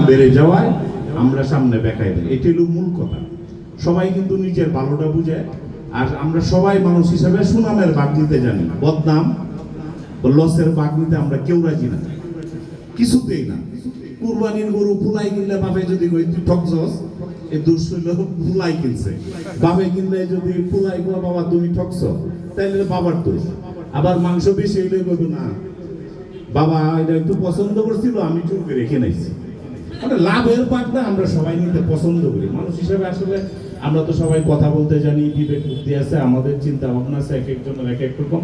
বেড়ে যাওয়ায় আমরা সামনে বেঁকাই দিই, এটি হলো মূল কথা। সবাই কিন্তু নিজের ভালোটা বুঝে, আর আমরা সবাই মানুষ হিসাবে সুনামের ভাগ নিতে জানি, বদনাম ও লসের ভাগ নিতে আমরা কেউ রাজি না, কিছুতেই না। কুরবানির গরু ফুলাই কিনলে বাপে যদি কই তুই ঠকছস, এই দোষ হইল ফুলাই কিনছে। বাপে কিনলে যদি ফুলাই গো বাবা তুমি ঠকছ, তাইলে বাবার দোষ। আবার মাংস বেশি হইলে কইব না বাবা এটা একটু পছন্দ করছিল, আমি চুপ করে রেখে নাইছি। মানে লাভের ভাগটা আমরা সবাই নিতে পছন্দ করি মানুষ হিসেবে। আসলে আমরা তো সবাই কথা বলতে জানি, বিবেক বুদ্ধি আছে, আমাদের চিন্তা ভাবনা আছে এক একজনের এক এক রকম।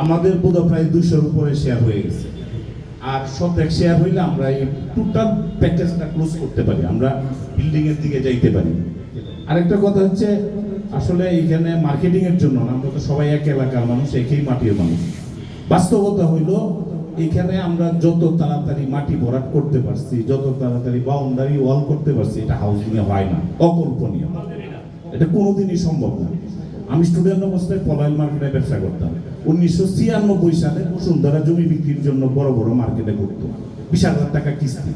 আমাদের বোধ প্রায় 200-র উপরে শেয়ার হয়ে গেছে, আর সব এক শেয়ার হইলে আমরা এই টোটাল প্যাকেজটা ক্লোজ করতে পারি, আমরা বিল্ডিং এর দিকে যাইতে পারি। আরেকটা কথা হচ্ছে আসলে এইখানে মার্কেটিং এর জন্য না, আমরা তো সবাই এক এলাকার মানুষ, একই মাটির মানুষ। বাস্তবতা হইল এখানে আমরা যত তাড়াতাড়ি মাটি ভরাট করতে পারছি, যত তাড়াতাড়ি বাউন্ডারি ওয়াল করতে পারছি, এটা হাউজিং এ হয় না, অকল্পনীয়, এটা কোনোদিনই সম্ভব না। আমি স্টুডেন্ট অবস্থায় পলাইল মার্কেটে ব্যবসা করতাম। 1996 সালে বসুন্ধরা জমি বিক্রির জন্য বড় বড় মার্কেটে করতো 20,000 টাকা কিস্তি।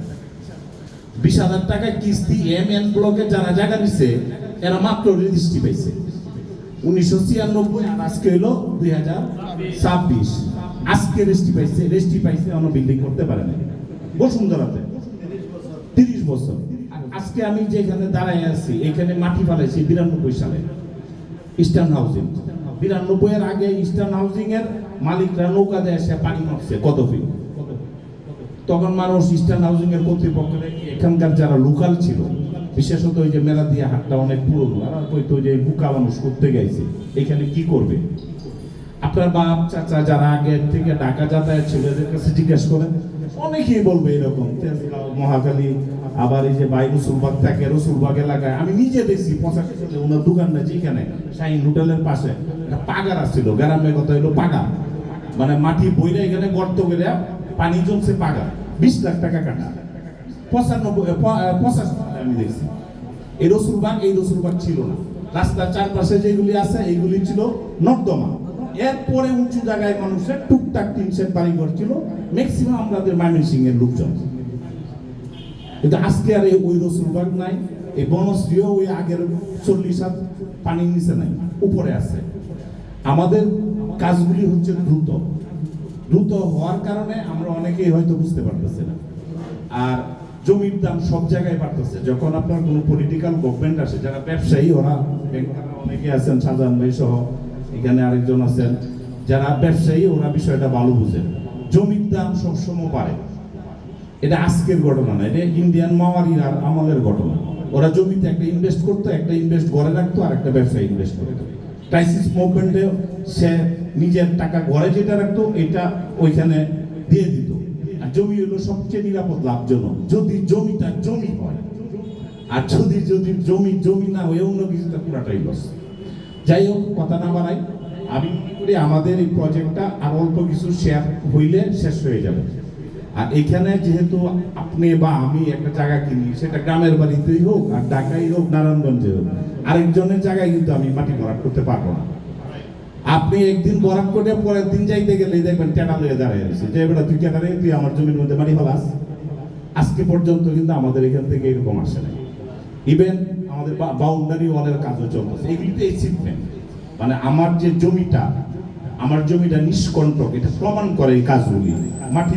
20,000 টাকা কিস্তি MN ব্লকে যারা জায়গা নিছে এরা মাত্র রেজিস্ট্রি পাইছে 1996, আর আজকে হলো 2026। আজকে রেজিস্ট্রি পাইছে অন্য বিল্ডিং করতে পারে না বসুন্ধরাতে 30 বছর। আজকে আমি যেখানে দাঁড়ায় আছি এখানে মাটি ফেলাইছি 92 সালে ইস্টার্ন হাউজিং। 92 এর আগে ইস্টার্ন হাউজিং এর মালিকরা নৌকা দিয়ে এসে পানি মারছে কত ফিট। তখন মানুষ ইস্টার্ন হাউজিং এর কর্তৃপক্ষের এখানকার যারা লোকাল ছিল, বিশেষত ওই যে মেলা দিয়ে হাটটা অনেক পুরনো, আর কইতো যে বুকা মানুষ করতে গেছে এখানে কি করবে। আপনার বাপ চাচা যারা আগে থেকে ঢাকা যাতায়াত ছিল এদের কাছে জিজ্ঞেস করেন, অনেকেই বলবে এরকম তেজগাঁও, মহাখালী, আবার এই যে বাই রসুলবাগ থাকে, রসুলবাগ এলাকায় আমি নিজে দেখছি 85 সালে ওনার দোকানটা যেখানে শাহিন হোটেলের পাশে একটা পাগার আসছিল, গ্রামের কথা হলো পাগার, মানে মাটি বইরা এখানে গর্ত করে পানি জমছে পাগার, 20 লাখ টাকা কাটা। 85 আমি দেখছি। এই রসুলবাগ ছিল না, রাস্তার চারপাশে যেগুলি আছে এইগুলি ছিল নর্দমা। এরপরে উঁচু জায়গায় মানুষের টুকটাক টিন সেট বাড়িঘর ছিল, ম্যাক্সিমাম আমাদের ময়মনসিং এর লোকজন। কিন্তু আজকে আর ওই রসুলবাগ নাই, এই বনশ্রীও ওই আগের 40 হাত পানির নিচে নাই, উপরে আছে। আমাদের কাজগুলি হচ্ছে দ্রুত হওয়ার কারণে আমরা অনেকেই হয়তো বুঝতে পারতেছি না। আর জমির দাম সব জায়গায় বাড়তেছে। যখন আপনার কোনো পলিটিক্যাল গভর্নমেন্ট আসে, যারা ব্যবসায়ী ওরা অনেকে আছেন, শাহজাহান ভাই সহ এখানে আরেকজন আছেন, যারা ব্যবসায়ী ওরা বিষয়টা ভালো বুঝেন। জমির দাম সবসময় বাড়ে, এটা আজকের ঘটনা না, এটা ইন্ডিয়ান মাওয়ারির আর আমলের ঘটনা। ওরা জমিতে একটা ইনভেস্ট করতো, একটা ইনভেস্ট ঘরে রাখতো, আর একটা ব্যবসায়ী ইনভেস্ট করতো। ক্রাইসিস মুভমেন্টে সে নিজের টাকা ঘরে যেটা রাখতো এটা ওইখানে দিয়ে দিত। আর জমি হলো সবচেয়ে নিরাপদ লাভজনক, যদি জমিটা জমি হয়। আর যদি জমি না হয়ে অন্য কিছুটা পুরাটাই লস। যাই হোক, কথা না বাড়াই, আমি মনে করি আমাদের এই প্রজেক্টটা আর অল্প কিছু শেয়ার হইলে শেষ হয়ে যাবে। আর এখানে যেহেতু আপনি বা আমি একটা জায়গা কিনি, সেটা গ্রামের বাড়িতেই হোক আর ঢাকাই হোক, নারায়ণগঞ্জে হোক, আরেকজনের জায়গায় কিন্তু আমি মাটি ভরাট করতে পারবো না। আপনি একদিন ভরাট করে পরের দিন যাইতে গেলে দেখবেন টেটা লয়ে দাঁড়িয়ে আছে যে এবার তুই টেটা তুই আমার জমির মধ্যে মাটি ফেলাস। আজকে পর্যন্ত কিন্তু আমাদের এখান থেকে এরকম আসে না। ইভেন আমাদের বাউন্ডারি ওয়ালের কাজও চলতেছে, এগুলিতে এচিভমেন্ট। মানে আমার জমিটা নিষ্কণ্টক, এটা প্রমাণ করে এই কাজগুলি। মাটি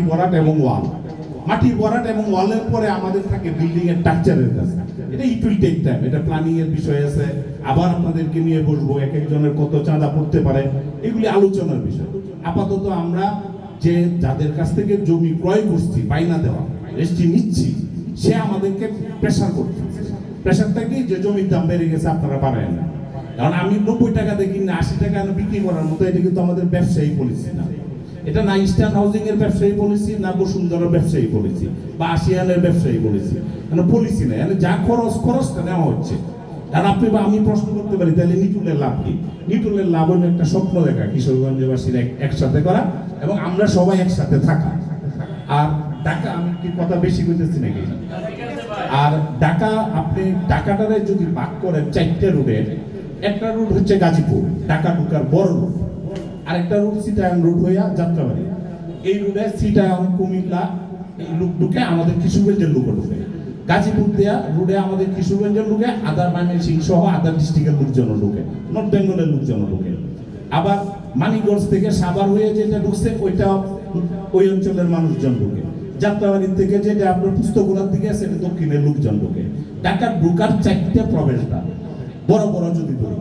ভরাট এবং ওয়ালের পরে আমাদের থাকে বিল্ডিং এর স্ট্রাকচারের কাজ। এটা ইট উইল টেক টাইম, এটা প্ল্যানিং এর বিষয় আছে। আবার আপনাদেরকে নিয়ে বসবো, এক একজনের কত চাঁদা পড়তে পারে, এগুলি আলোচনার বিষয়। আপাতত আমরা যে যাদের কাছ থেকে জমি ক্রয় করছি, বাইনা দেওয়া রেজিস্ট্রি নিচ্ছি, সে আমাদেরকে প্রেশার করছে। প্রেশারটা কি, যে জমির দাম বেড়ে গেছে আপনারা বাড়ায় না। কারণ আমি 90 টাকা দেখি না 80 টাকা বিক্রি করার মতো, এটা কিন্তু আমাদের ব্যবসায়ী পলিসি না। এটা না ইস্টার্ন হাউজিং এর ব্যবসায়ী পলিসি, না বসুন্ধরার ব্যবসায়ী পলিসি, বা আসিয়ানের ব্যবসায়ী পলিসি। মানে পলিসি না, যা খরচটা নেওয়া হচ্ছে। আর আপনি বা আমি প্রশ্ন করতে পারি, তাহলে নিটুলের লাভ কি? নিটুলের লাভ হলো একটা স্বপ্ন দেখা, কিশোরগঞ্জবাসীর একসাথে করা এবং আমরা সবাই একসাথে থাকা। আর ঢাকা, আমি কি কথা বেশি বলতেছি নাকি? আর ঢাকাটারে যদি ভাগ করেন 4টে রুটের, একটা রুট হচ্ছে গাজীপুর, ঢাকা ঢুকার বড় রুট, আরেকটা রুট চিটাগাং রুট হইয়া যাত্রাবাড়ি। এই রুটে চিটাগাং, কুমিল্লা এই লোক ঢুকে, আমাদের কিশোরগঞ্জের লোক ঢুকে। গাজীপুর দেয়া রোডে আমাদের কিশোরগঞ্জের ঢুকে, আদার ময়মনসিং সহ আদার ডিস্ট্রিক্টের লোকজন ঢুকে, নর্থ বেঙ্গলের লোকজন ঢুকে। আবার মানিকগঞ্জ থেকে সাভার হয়ে যেটা ঢুকছে ওইটা ওই অঞ্চলের মানুষজন ঢুকে। যাত্রাবাড়ির থেকে যেটা আপনার পুস্তকগুলার দিকে সেটা দক্ষিণের লোকজন ঢুকে। ঢাকার ঢুকার 4টে প্রবেশদ্বার বড় বড় যদি ধরি।